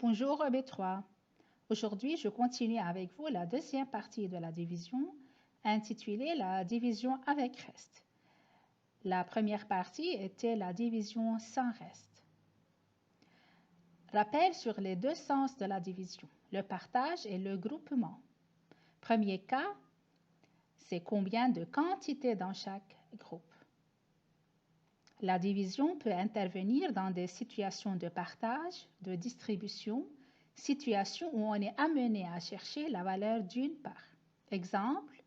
Bonjour B3. Aujourd'hui, je continue avec vous la deuxième partie de la division, intitulée la division avec reste. La première partie était la division sans reste. Rappel sur les deux sens de la division, le partage et le groupement. Premier cas, c'est combien de quantités dans chaque groupe. La division peut intervenir dans des situations de partage, de distribution, situations où on est amené à chercher la valeur d'une part. Exemple,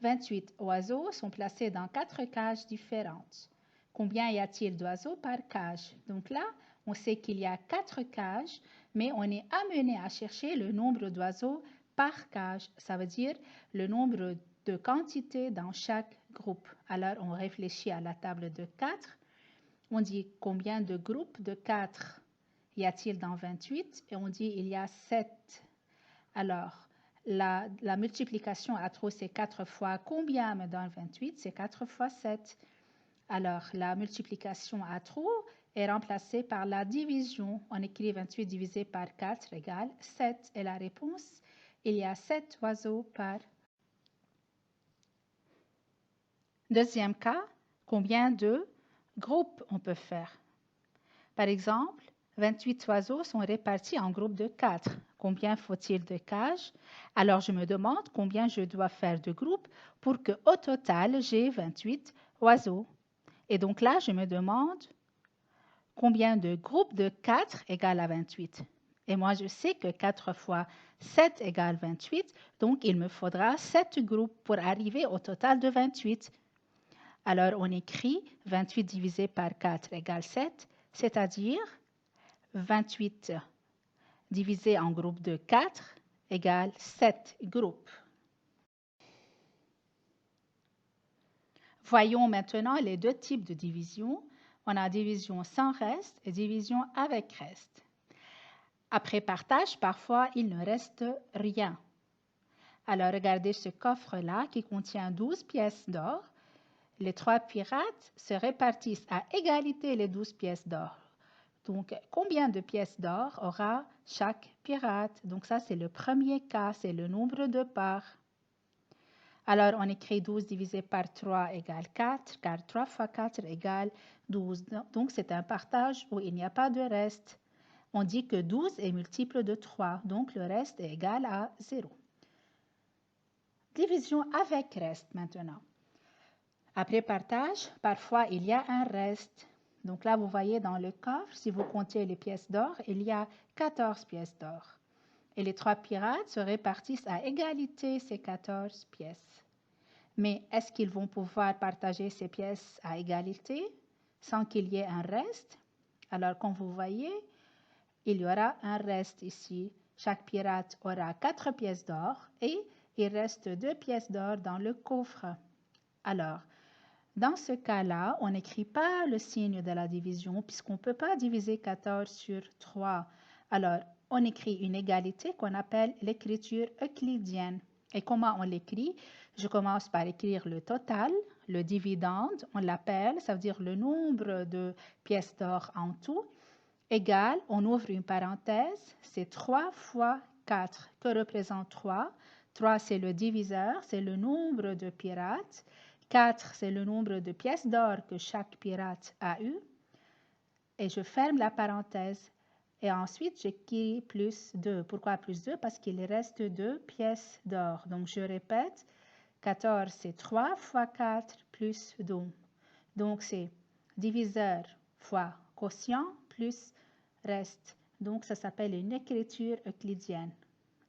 28 oiseaux sont placés dans 4 cages différentes. Combien y a-t-il d'oiseaux par cage? Donc là, on sait qu'il y a 4 cages, mais on est amené à chercher le nombre d'oiseaux par cage. Ça veut dire le nombre de quantités dans chaque groupe. Alors, on réfléchit à la table de 4. On dit combien de groupes de 4 y a-t-il dans 28 et on dit il y a 7. Alors, la multiplication à trop, c'est 4 fois combien me donne 28? C'est 4 fois 7. Alors, la multiplication à trop est remplacée par la division. On écrit 28 divisé par 4 égale 7. Et la réponse, il y a 7 oiseaux par. Deuxième cas, combien de groupes on peut faire? Par exemple, 28 oiseaux sont répartis en groupes de 4. Combien faut-il de cages? Alors, je me demande combien je dois faire de groupes pour qu'au total, j'ai 28 oiseaux. Et donc là, je me demande combien de groupes de 4 égale à 28. Et moi, je sais que 4 fois 7 égale 28, donc il me faudra 7 groupes pour arriver au total de 28. Alors, on écrit 28 divisé par 4 égale 7, c'est-à-dire 28 divisé en groupes de 4 égale 7 groupes. Voyons maintenant les deux types de division. On a division sans reste et division avec reste. Après partage, parfois, il ne reste rien. Alors, regardez ce coffre-là qui contient 12 pièces d'or. Les 3 pirates se répartissent à égalité les 12 pièces d'or. Donc, combien de pièces d'or aura chaque pirate? Donc, ça, c'est le premier cas, c'est le nombre de parts. Alors, on écrit 12 divisé par 3 égale 4, car 3 fois 4 égale 12. Donc, c'est un partage où il n'y a pas de reste. On dit que 12 est multiple de 3, donc le reste est égal à 0. Division avec reste maintenant. Après partage, parfois, il y a un reste. Donc là, vous voyez dans le coffre, si vous comptez les pièces d'or, il y a 14 pièces d'or. Et les 3 pirates se répartissent à égalité ces 14 pièces. Mais est-ce qu'ils vont pouvoir partager ces pièces à égalité sans qu'il y ait un reste? Alors, comme vous voyez, il y aura un reste ici. Chaque pirate aura 4 pièces d'or et il reste 2 pièces d'or dans le coffre. Alors, dans ce cas-là, on n'écrit pas le signe de la division puisqu'on ne peut pas diviser 14 sur 3. Alors, on écrit une égalité qu'on appelle l'écriture euclidienne. Et comment on l'écrit? Je commence par écrire le total, le dividende, on l'appelle, ça veut dire le nombre de pièces d'or en tout, égal, on ouvre une parenthèse, c'est 3 fois 4. Que représente 3? 3, c'est le diviseur, c'est le nombre de pirates. 4, c'est le nombre de pièces d'or que chaque pirate a eu. Et je ferme la parenthèse. Et ensuite, j'écris plus 2. Pourquoi plus 2? Parce qu'il reste 2 pièces d'or. Donc, je répète, 14, c'est 3 fois 4 plus 2. Donc, c'est diviseur fois quotient plus reste. Donc, ça s'appelle une écriture euclidienne.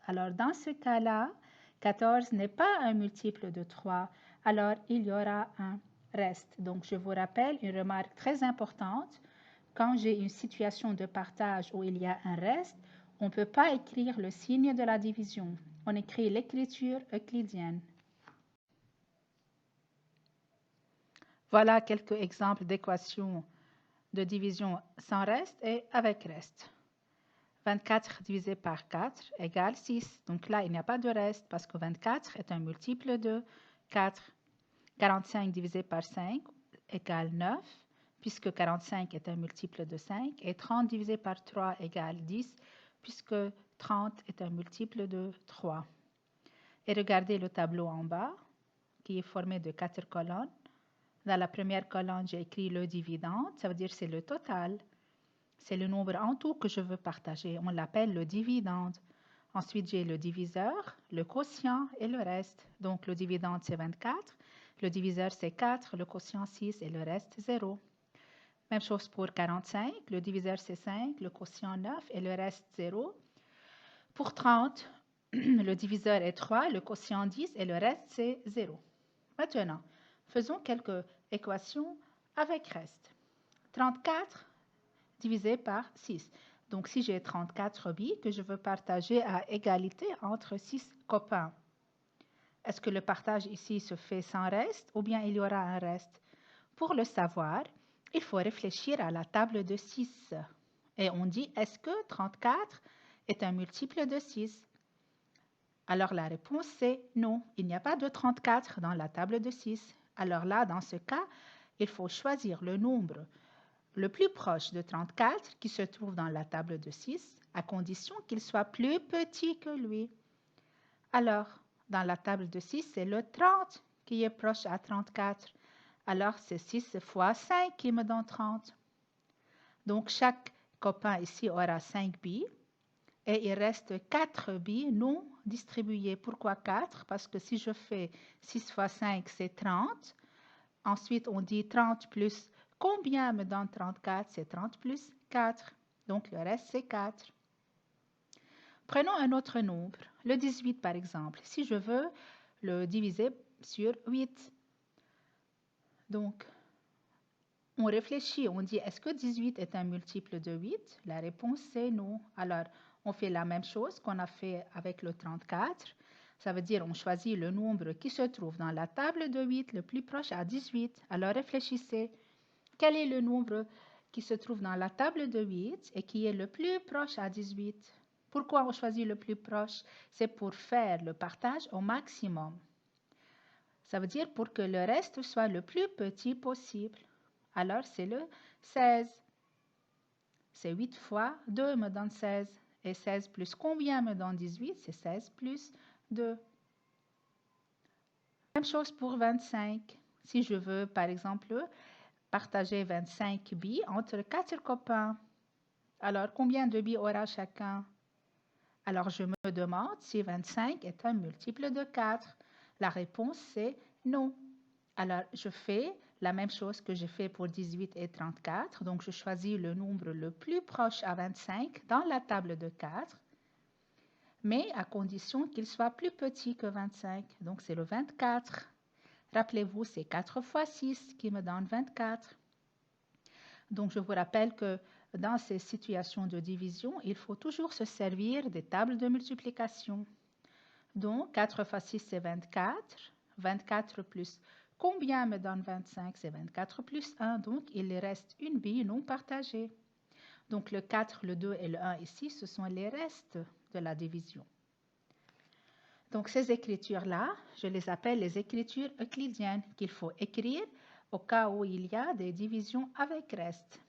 Alors, dans ce cas-là, 14 n'est pas un multiple de 3, alors il y aura un reste. Donc, je vous rappelle une remarque très importante. Quand j'ai une situation de partage où il y a un reste, on ne peut pas écrire le signe de la division. On écrit l'écriture euclidienne. Voilà quelques exemples d'équations de division sans reste et avec reste. 24 divisé par 4 égale 6. Donc là, il n'y a pas de reste parce que 24 est un multiple de 4. 45 divisé par 5 égale 9, puisque 45 est un multiple de 5. Et 30 divisé par 3 égale 10. puisque 30 est un multiple de 3. Et regardez le tableau en bas, qui est formé de 4 colonnes. Dans la première colonne, j'ai écrit le dividende, ça veut dire c'est le total. C'est le nombre en tout que je veux partager. On l'appelle le dividende. Ensuite, j'ai le diviseur, le quotient et le reste. Donc, le dividende, c'est 24. Le diviseur, c'est 4. Le quotient, 6. Et le reste, 0. Même chose pour 45. Le diviseur, c'est 5. Le quotient, 9. Et le reste, 0. Pour 30, le diviseur est 3. Le quotient, 10. Et le reste, c'est 0. Maintenant, faisons quelques équations avec reste. 34 divisé par 6. Donc, si j'ai 34 billes que je veux partager à égalité entre 6 copains, est-ce que le partage ici se fait sans reste ou bien il y aura un reste? Pour le savoir, il faut réfléchir à la table de 6. Et on dit, est-ce que 34 est un multiple de 6? Alors, la réponse c'est non. Il n'y a pas de 34 dans la table de 6. Alors là, dans ce cas, il faut choisir le nombre le plus proche de 34 qui se trouve dans la table de 6, à condition qu'il soit plus petit que lui. Alors, dans la table de 6, c'est le 30 qui est proche à 34. Alors, c'est 6 fois 5 qui me donne 30. Donc, chaque copain ici aura 5 billes et il reste 4 billes non distribuées. Pourquoi 4? Parce que si je fais 6 fois 5, c'est 30. Ensuite, on dit 30 plus combien me donne 34? C'est 30 plus 4. Donc, le reste, c'est 4. Prenons un autre nombre, le 18 par exemple. Si je veux le diviser sur 8. Donc, on réfléchit, on dit, est-ce que 18 est un multiple de 8? La réponse, c'est non. Alors, on fait la même chose qu'on a fait avec le 34. Ça veut dire on choisit le nombre qui se trouve dans la table de 8 le plus proche à 18. Alors, réfléchissez. Quel est le nombre qui se trouve dans la table de 8 et qui est le plus proche à 18? Pourquoi on choisit le plus proche? C'est pour faire le partage au maximum. Ça veut dire pour que le reste soit le plus petit possible. Alors, c'est le 16. C'est 8 fois 2 me donne 16. Et 16 plus combien me donne 18? C'est 16 plus 2. Même chose pour 25. Si je veux, par exemple, partager 25 billes entre 4 copains. Alors, combien de billes aura chacun? Alors, je me demande si 25 est un multiple de 4. La réponse, c'est non. Alors, je fais la même chose que j'ai fait pour 18 et 34. Donc, je choisis le nombre le plus proche à 25 dans la table de 4, mais à condition qu'il soit plus petit que 25. Donc, c'est le 24. Rappelez-vous, c'est 4 fois 6 qui me donne 24. Donc, je vous rappelle que dans ces situations de division, il faut toujours se servir des tables de multiplication. Donc, 4 fois 6, c'est 24. 24 plus combien me donne 25? C'est 24 plus 1. Donc, il reste une bille non partagée. Donc, le 4, le 2 et le 1 ici, ce sont les restes de la division. Donc, ces écritures-là, je les appelle les écritures euclidiennes qu'il faut écrire au cas où il y a des divisions avec reste.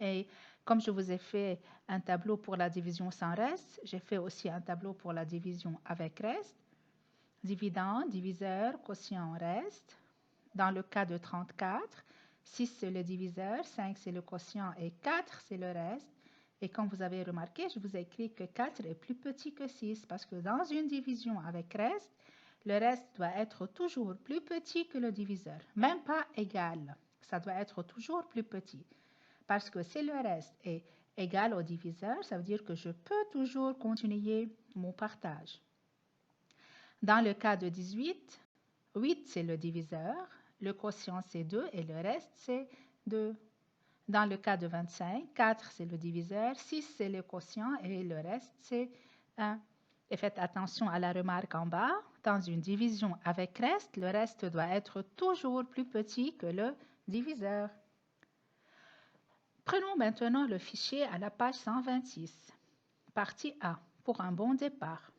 Et comme je vous ai fait un tableau pour la division sans reste, j'ai fait aussi un tableau pour la division avec reste. Dividende, diviseur, quotient, reste. Dans le cas de 34, 6 c'est le diviseur, 5 c'est le quotient et 4 c'est le reste. Et comme vous avez remarqué, je vous ai écrit que 4 est plus petit que 6 parce que dans une division avec reste, le reste doit être toujours plus petit que le diviseur, même pas égal. Ça doit être toujours plus petit. Parce que si le reste est égal au diviseur, ça veut dire que je peux toujours continuer mon partage. Dans le cas de 18, 8 c'est le diviseur, le quotient c'est 2 et le reste c'est 2. Dans le cas de 25, 4 c'est le diviseur, 6 c'est le quotient et le reste c'est 1. Et faites attention à la remarque en bas. Dans une division avec reste, le reste doit être toujours plus petit que le diviseur. Prenons maintenant le fichier à la page 126. Partie A, pour un bon départ.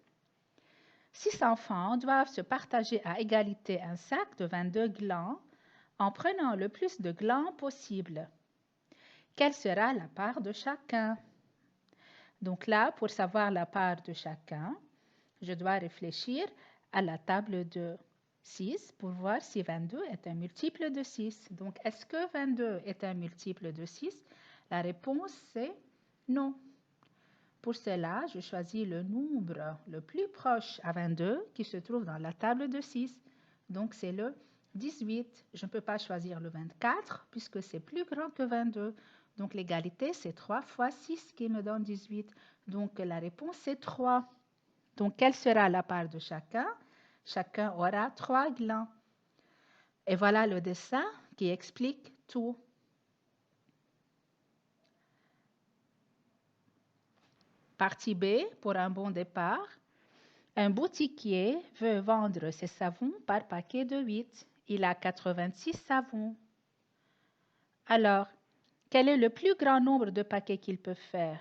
6 enfants doivent se partager à égalité un sac de 22 glands en prenant le plus de glands possible. Quelle sera la part de chacun? Donc là, pour savoir la part de chacun, je dois réfléchir à la table de 6 pour voir si 22 est un multiple de 6. Donc, est-ce que 22 est un multiple de 6? La réponse, c'est non. Pour cela, je choisis le nombre le plus proche à 22 qui se trouve dans la table de 6. Donc, c'est le 18. Je ne peux pas choisir le 24 puisque c'est plus grand que 22. Donc, l'égalité, c'est 3 fois 6 qui me donne 18. Donc, la réponse, c'est 3. Donc, quelle sera la part de chacun? Chacun aura 3 glands. Et voilà le dessin qui explique tout. Partie B, pour un bon départ. Un boutiquier veut vendre ses savons par paquet de 8. Il a 86 savons. Alors, quel est le plus grand nombre de paquets qu'il peut faire?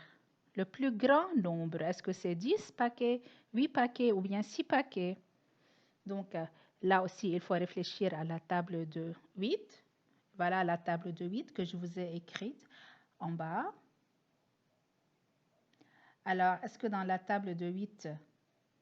Le plus grand nombre, est-ce que c'est 10 paquets, 8 paquets ou bien 6 paquets? Donc, là aussi, il faut réfléchir à la table de 8. Voilà la table de 8 que je vous ai écrite en bas. Alors, est-ce que dans la table de 8,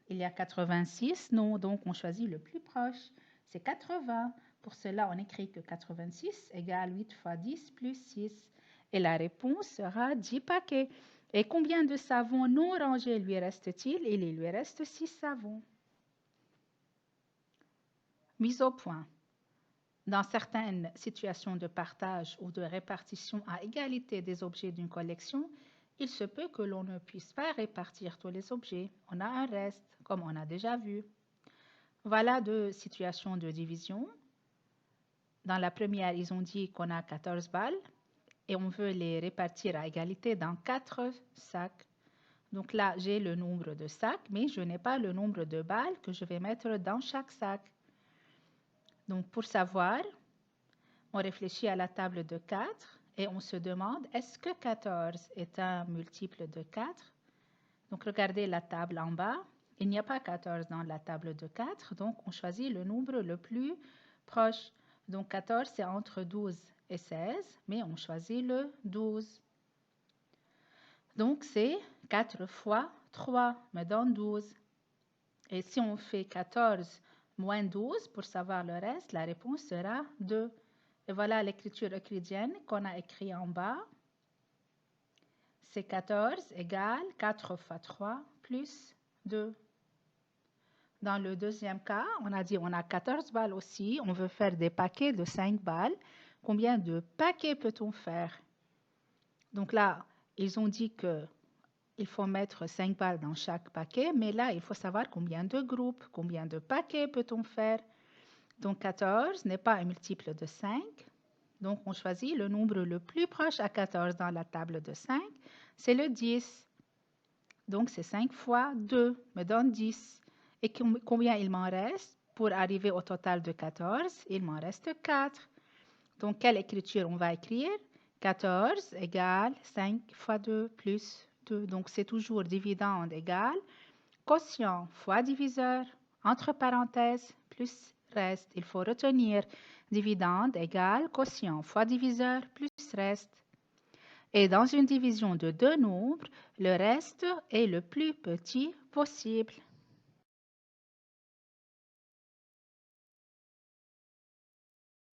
il y a 86? Non, donc on choisit le plus proche. C'est 80. Pour cela, on écrit que 86 égale 8 fois 10 plus 6. Et la réponse sera 10 paquets. Et combien de savons non rangés lui reste-t-il? Il lui reste 6 savons. Mise au point. Dans certaines situations de partage ou de répartition à égalité des objets d'une collection, il se peut que l'on ne puisse pas répartir tous les objets. On a un reste, comme on a déjà vu. Voilà deux situations de division. Dans la première, ils ont dit qu'on a 14 balles et on veut les répartir à égalité dans 4 sacs. Donc là, j'ai le nombre de sacs, mais je n'ai pas le nombre de balles que je vais mettre dans chaque sac. Donc pour savoir, on réfléchit à la table de 4 et on se demande, est-ce que 14 est un multiple de 4? Donc regardez la table en bas. Il n'y a pas 14 dans la table de 4, donc on choisit le nombre le plus proche. Donc 14, c'est entre 12 et 16, mais on choisit le 12. Donc c'est 4 fois 3 me donne 12. Et si on fait 14 moins 12 pour savoir le reste, la réponse sera 2. Et voilà l'écriture euclidienne qu'on a écrite en bas. C'est 14 égale 4 fois 3 plus 2. Dans le deuxième cas, on a dit on a 14 balles aussi. On veut faire des paquets de 5 balles. Combien de paquets peut-on faire? Donc là, ils ont dit qu'il faut mettre 5 balles dans chaque paquet. Mais là, il faut savoir combien de groupes, combien de paquets peut-on faire. Donc 14 n'est pas un multiple de 5. Donc on choisit le nombre le plus proche à 14 dans la table de 5. C'est le 10. Donc c'est 5 fois 2 me donne 10. Et combien il m'en reste? Pour arriver au total de 14, il m'en reste 4. Donc, quelle écriture on va écrire? 14 égale 5 fois 2 plus 2. Donc, c'est toujours dividende égale quotient fois diviseur, entre parenthèses, plus reste. Il faut retenir dividende égale quotient fois diviseur plus reste. Et dans une division de deux nombres, le reste est le plus petit possible.